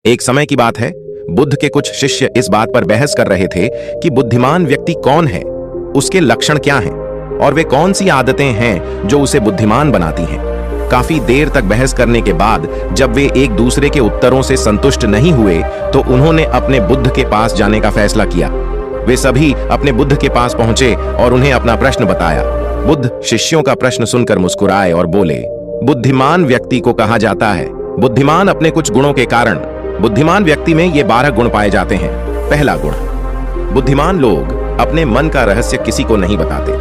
एक समय की बात है, बुद्ध के कुछ शिष्य इस बात पर बहस कर रहे थे कि बुद्धिमान व्यक्ति कौन है, उसके लक्षण क्या हैं और वे कौन सी आदतें हैं जो उसे बुद्धिमान बनाती हैं। काफी देर तक बहस करने के बाद जब वे एक दूसरे के उत्तरों से संतुष्ट नहीं हुए तो उन्होंने अपने बुद्ध के पास जाने का फैसला किया। वे सभी अपने बुद्ध के पास पहुंचे और उन्हें अपना प्रश्न बताया। बुद्ध शिष्यों का प्रश्न सुनकर मुस्कुराए और बोले, बुद्धिमान व्यक्ति को कहा जाता है बुद्धिमान अपने कुछ गुणों के कारण। बुद्धिमान व्यक्ति में ये 12 गुण पाए जाते हैं। पहला गुण, बुद्धिमान लोग अपने मन का रहस्य किसी को नहीं बताते।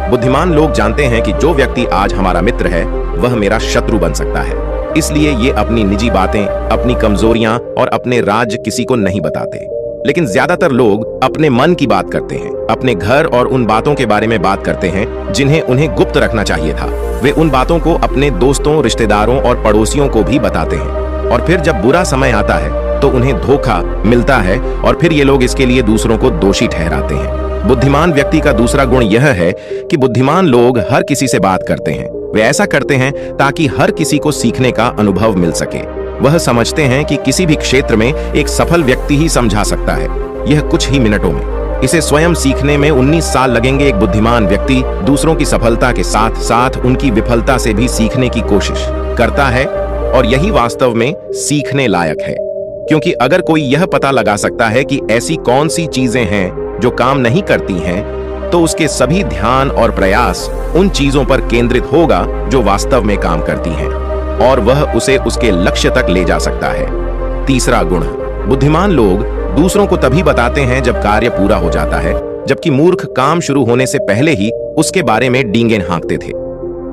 बुद्धिमान लोग जानते हैं कि जो व्यक्ति आज हमारा मित्र है वह मेरा शत्रु बन सकता है, इसलिए ये अपनी निजी बातें, अपनी कमजोरियां और अपने राज किसी को नहीं बताते। लेकिन ज्यादातर लोग अपने मन की बात करते हैं, अपने घर और उन बातों के बारे में बात करते हैं जिन्हें उन्हें गुप्त रखना चाहिए था। वे उन बातों को अपने दोस्तों, रिश्तेदारों और पड़ोसियों को भी बताते हैं और फिर जब बुरा समय आता है तो उन्हें धोखा मिलता है और फिर ये लोग इसके लिए दूसरों को दोषी ठहराते हैं। बुद्धिमान व्यक्ति का दूसरा गुण यह है कि बुद्धिमान लोग हर किसी से बात करते हैं। वे ऐसा करते हैं ताकि हर किसी को सीखने का अनुभव मिल सके। वह समझते हैं कि किसी भी क्षेत्र में एक सफल व्यक्ति ही समझा सकता है, यह कुछ ही मिनटों में। इसे स्वयं सीखने में 19 साल लगेंगे। एक बुद्धिमान व्यक्ति दूसरों की सफलता के साथ साथ उनकी विफलता से भी सीखने की कोशिश करता है और यही वास्तव में सीखने लायक है, क्योंकि अगर कोई यह पता लगा सकता है कि ऐसी कौन सी चीजें हैं जो काम नहीं करती हैं, तो उसके सभी ध्यान और प्रयास उन चीजों पर केंद्रित होगा जो वास्तव में काम करती हैं और वह उसे उसके लक्ष्य तक ले जा सकता है। तीसरा गुण, बुद्धिमान लोग दूसरों को तभी बताते हैं जब कार्य पूरा हो जाता है, जबकि मूर्ख काम शुरू होने से पहले ही उसके बारे में डींगे हाँकते थे।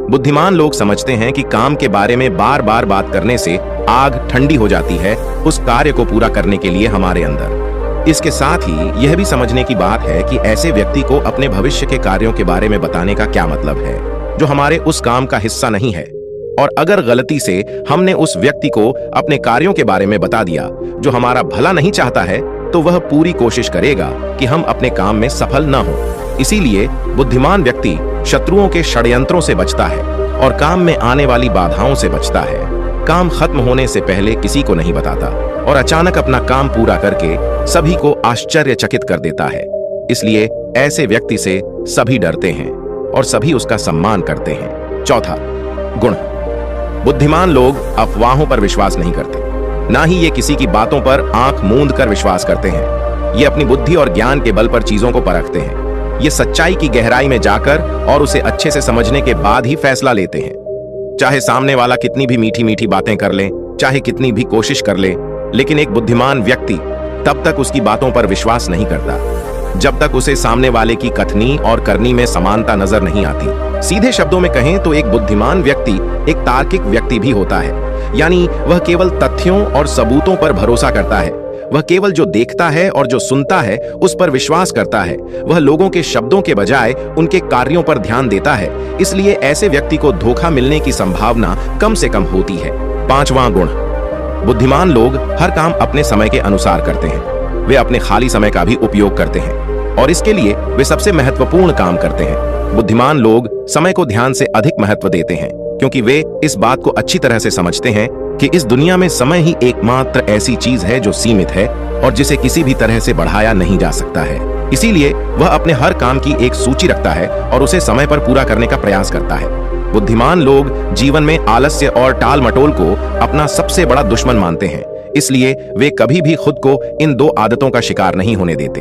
बुद्धिमान लोग समझते हैं कि काम के बारे में बार बार बात करने से आग ठंडी हो जाती है उस कार्य को पूरा करने के लिए हमारे अंदर। इसके साथ ही यह भी समझने की बात है कि ऐसे व्यक्ति को अपने भविष्य के कार्यों के बारे में बताने का क्या मतलब है जो हमारे उस काम का हिस्सा नहीं है। और अगर गलती से हमने उस व्यक्ति को अपने कार्यों के बारे में बता दिया जो हमारा भला नहीं चाहता है, तो वह पूरी कोशिश करेगा कि हम अपने काम में सफल न हो। इसीलिए बुद्धिमान व्यक्ति शत्रुओं के षड्यंत्रों से बचता है और काम में आने वाली बाधाओं से बचता है। काम खत्म होने से पहले किसी को नहीं बताता और अचानक अपना काम पूरा करके सभी को आश्चर्यचकित कर देता है। इसलिए ऐसे व्यक्ति से सभी डरते हैं और सभी उसका सम्मान करते हैं। चौथा गुण, बुद्धिमान लोग अफवाहों पर विश्वास नहीं करते, ना ही ये किसी की बातों पर आंख मूंद कर विश्वास करते हैं। ये अपनी बुद्धि और ज्ञान के बल पर चीजों को परखते हैं। ये सच्चाई की गहराई में जाकर और उसे अच्छे से समझने के बाद ही फैसला लेते हैं। चाहे सामने वाला कितनी भी मीठी मीठी बातें कर ले, चाहे कितनी भी कोशिश कर ले, लेकिन एक बुद्धिमान व्यक्ति तब तक उसकी बातों पर विश्वास नहीं करता जब तक उसे सामने वाले की कथनी और करनी में समानता नजर नहीं आती। सीधे शब्दों में कहें तो एक बुद्धिमान व्यक्ति एक तार्किक व्यक्ति भी होता है, यानी वह केवल तथ्यों और सबूतों पर भरोसा करता है। वह केवल जो देखता है और जो सुनता है उस पर विश्वास करता है। वह लोगों के शब्दों के बजाय उनके कार्यों पर ध्यान देता है। इसलिए ऐसे व्यक्ति को धोखा मिलने की संभावना कम से कम होती है। पांचवां गुण, बुद्धिमान लोग हर काम अपने समय के अनुसार करते हैं। वे अपने खाली समय का भी उपयोग करते हैं और इसके लिए वे सबसे महत्वपूर्ण काम करते हैं। बुद्धिमान लोग समय को ध्यान से अधिक महत्व देते हैं क्योंकि वे इस बात को अच्छी तरह से समझते हैं कि इस दुनिया में समय ही एकमात्र ऐसी चीज है जो सीमित है और जिसे किसी भी तरह से बढ़ाया नहीं जा सकता है। इसीलिए वह अपने हर काम की एक सूची रखता है और उसे समय पर पूरा करने का प्रयास करता है। बुद्धिमान लोग जीवन में आलस्य और टाल मटोल को अपना सबसे बड़ा दुश्मन मानते हैं। इसलिए वे कभी भी खुद को इन 2 आदतों का शिकार नहीं होने देते।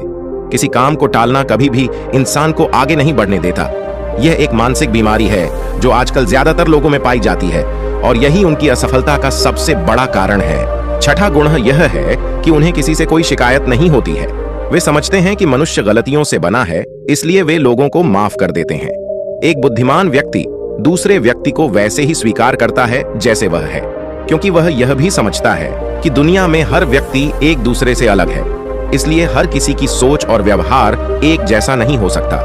किसी काम को टालना कभी भी इंसान को आगे नहीं बढ़ने देता। यह एक मानसिक बीमारी है जो आजकल ज्यादातर लोगों में पाई जाती है और यही उनकी असफलता का सबसे बड़ा कारण है। छठा गुण यह है कि उन्हें किसी से कोई शिकायत नहीं होती है। वे समझते हैं कि मनुष्य गलतियों से बना है, इसलिए वे लोगों को माफ कर देते हैं। एक बुद्धिमान व्यक्ति दूसरे व्यक्ति को वैसे ही स्वीकार करता है जैसे वह है, क्योंकि वह यह भी समझता है कि दुनिया में हर व्यक्ति एक दूसरे से अलग है। इसलिए हर किसी की सोच और व्यवहार एक जैसा नहीं हो सकता।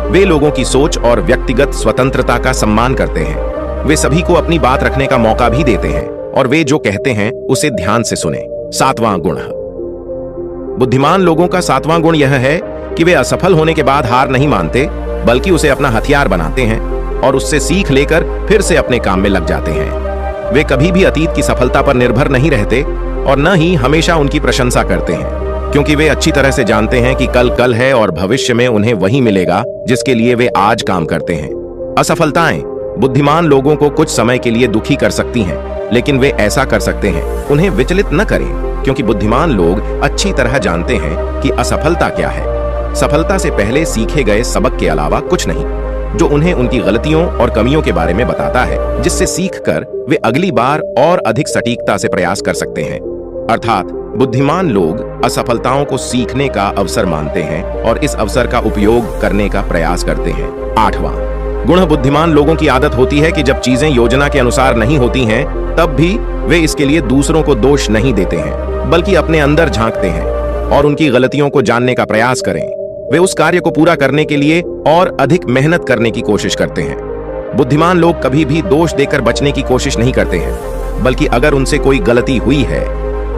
वे लोगों की सोच और व्यक्तिगत स्वतंत्रता का सम्मान करते हैं। वे सभी को अपनी बात रखने का मौका भी देते हैं और वे जो कहते हैं उसे ध्यान से सुने। सातवां गुण, बुद्धिमान लोगों का सातवां गुण यह है कि वे असफल होने के बाद हार नहीं मानते, बल्कि उसे अपना हथियार बनाते हैं और उससे सीख लेकर फिर से अपने काम में लग जाते हैं। वे कभी भी अतीत की सफलता पर निर्भर नहीं रहते और न ही हमेशा उनकी प्रशंसा करते हैं, क्योंकि वे अच्छी तरह से जानते हैं कि कल कल है और भविष्य में उन्हें वही मिलेगा जिसके लिए वे आज काम करते हैं। असफलताएं बुद्धिमान लोगों को कुछ समय के लिए दुखी कर सकती हैं, लेकिन वे ऐसा कर सकते हैं उन्हें विचलित न करें, क्योंकि बुद्धिमान लोग अच्छी तरह जानते हैं कि असफलता क्या है। सफलता से पहले सीखे गए सबक के अलावा कुछ नहीं, जो उन्हें उनकी गलतियों और कमियों के बारे में बताता है, जिससे सीखकर वे अगली बार और अधिक सटीकता से प्रयास कर सकते हैं। अर्थात बुद्धिमान लोग असफलताओं को सीखने का अवसर मानते हैं और इस अवसर का उपयोग करने का प्रयास करते हैं। 8वां गुण, बुद्धिमान लोगों की आदत होती है कि जब चीजें योजना के अनुसार नहीं होती हैं, तब भी वे इसके लिए दूसरों को दोष नहीं देते हैं, बल्कि अपने अंदर झांकते हैं और उनकी गलतियों को जानने का प्रयास करें। वे उस कार्य को पूरा करने के लिए और अधिक मेहनत करने की कोशिश करते हैं। बुद्धिमान लोग कभी भी दोष देकर बचने की कोशिश नहीं करते हैं, बल्कि अगर उनसे कोई गलती हुई है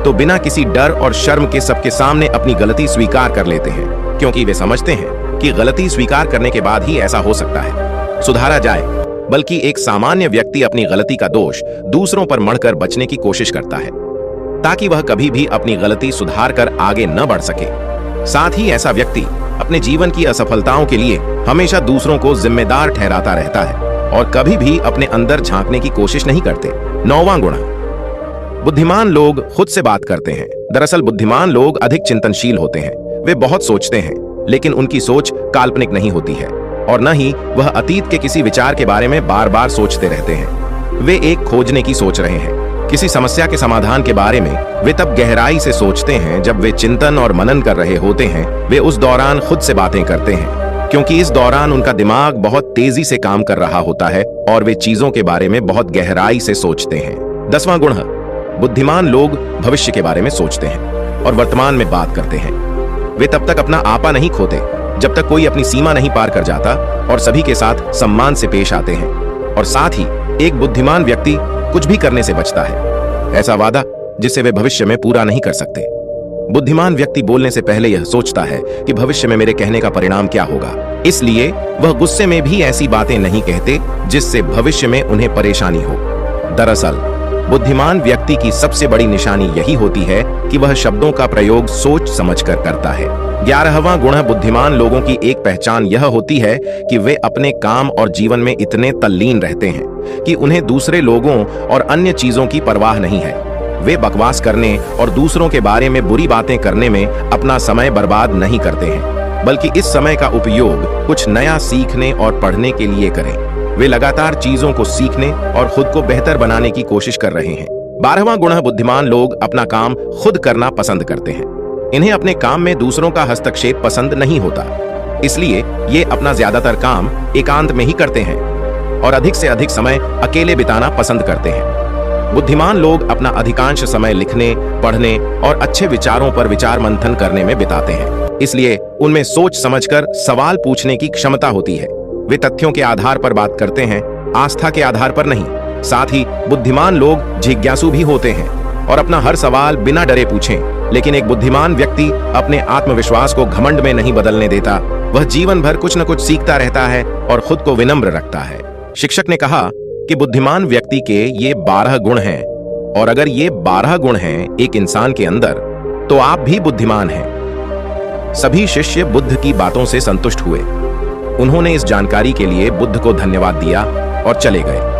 तो बिना किसी डर और शर्म के सबके सामने अपनी गलती स्वीकार कर लेते हैं, क्योंकि वे समझते हैं कि गलती स्वीकार करने के बाद ही ऐसा हो सकता है, सुधारा जाए। बल्कि एक सामान्य व्यक्ति अपनी गलती का दोष दूसरों पर मढ़कर बचने की कोशिश करता है, ताकि वह कभी भी अपनी गलती सुधार कर आगे न बढ़ सके। साथ ही ऐसा व्यक्ति अपने जीवन की असफलताओं के लिए हमेशा दूसरों को जिम्मेदार ठहराता रहता है और कभी भी अपने अंदर झांकने की कोशिश नहीं करते। 9वां गुण, बुद्धिमान लोग खुद से बात करते हैं। दरअसल बुद्धिमान लोग अधिक चिंतनशील होते हैं। वे बहुत सोचते हैं, लेकिन उनकी सोच काल्पनिक नहीं होती है और न ही वह अतीत के किसी विचार के बारे में बार बार सोचते रहते हैं। वे एक खोजने की सोच रहे हैं। किसी समस्या के समाधान के बारे में वे तब गहराई से सोचते हैं जब वे चिंतन और मनन कर रहे होते हैं। वे उस दौरान खुद से बातें करते हैं, क्योंकि इस दौरान उनका दिमाग बहुत तेजी से काम कर रहा होता है और वे चीजों के बारे में बहुत गहराई से सोचते हैं। 10वां गुण, बुद्धिमान लोग भविष्य के बारे में सोचते हैं और वर्तमान में बात करते हैं। वे तब तक अपना आपा नहीं खोते जब तक कोई अपनी सीमा नहीं पार कर जाता और सभी के साथ सम्मान से पेश आते हैं। और साथ ही एक बुद्धिमान व्यक्ति कुछ भी करने से बचता है, ऐसा वादा जिसे वे भविष्य में पूरा नहीं कर सकते। बुद्धिमान व्यक्ति बोलने से पहले यह सोचता है कि भविष्य में मेरे कहने का परिणाम क्या होगा, इसलिए वह गुस्से में भी ऐसी बातें नहीं कहते जिससे भविष्य में उन्हें परेशानी हो। दरअसल बुद्धिमान व्यक्ति की सबसे बड़ी निशानी यही होती है कि वह शब्दों का प्रयोग सोच समझकर करता है। 11वां गुण, बुद्धिमान लोगों की एक पहचान यह होती है कि वे अपने काम और जीवन में इतने तल्लीन रहते हैं कि उन्हें दूसरे लोगों और अन्य चीजों की परवाह नहीं है। वे बकवास करने और दूसरों के बारे में बुरी बातें करने में अपना समय बर्बाद नहीं करते हैं, बल्कि इस समय का उपयोग कुछ नया सीखने और पढ़ने के लिए करें। वे लगातार चीजों को सीखने और खुद को बेहतर बनाने की कोशिश कर रहे हैं। 12वां गुण, बुद्धिमान लोग अपना काम खुद करना पसंद करते हैं। इन्हें अपने काम में दूसरों का हस्तक्षेप पसंद नहीं होता, इसलिए ये अपना ज्यादातर काम एकांत में ही करते हैं और अधिक से अधिक समय अकेले बिताना पसंद करते हैं। बुद्धिमान लोग अपना अधिकांश समय लिखने, पढ़ने और अच्छे विचारों पर विचार मंथन करने में बिताते हैं, इसलिए उनमें सोच समझकर सवाल पूछने की क्षमता होती है। वे तथ्यों के आधार पर बात करते हैं, आस्था के आधार पर नहीं। साथ ही बुद्धिमान लोग जिज्ञासु भी होते हैं और अपना हर सवाल बिना डरे पूछें। लेकिन एक बुद्धिमान व्यक्ति अपने आत्मविश्वास को घमंड में नहीं बदलने देता। वह जीवन भर कुछ न कुछ सीखता रहता है और खुद को विनम्र रखता है। शिक्षक ने कहा कि बुद्धिमान व्यक्ति के ये 12 गुण हैं, और अगर ये 12 गुण हैं एक इंसान के अंदर, तो आप भी बुद्धिमान हैं। सभी शिष्य बुद्ध की बातों से संतुष्ट हुए। उन्होंने इस जानकारी के लिए बुद्ध को धन्यवाद दिया और चले गए।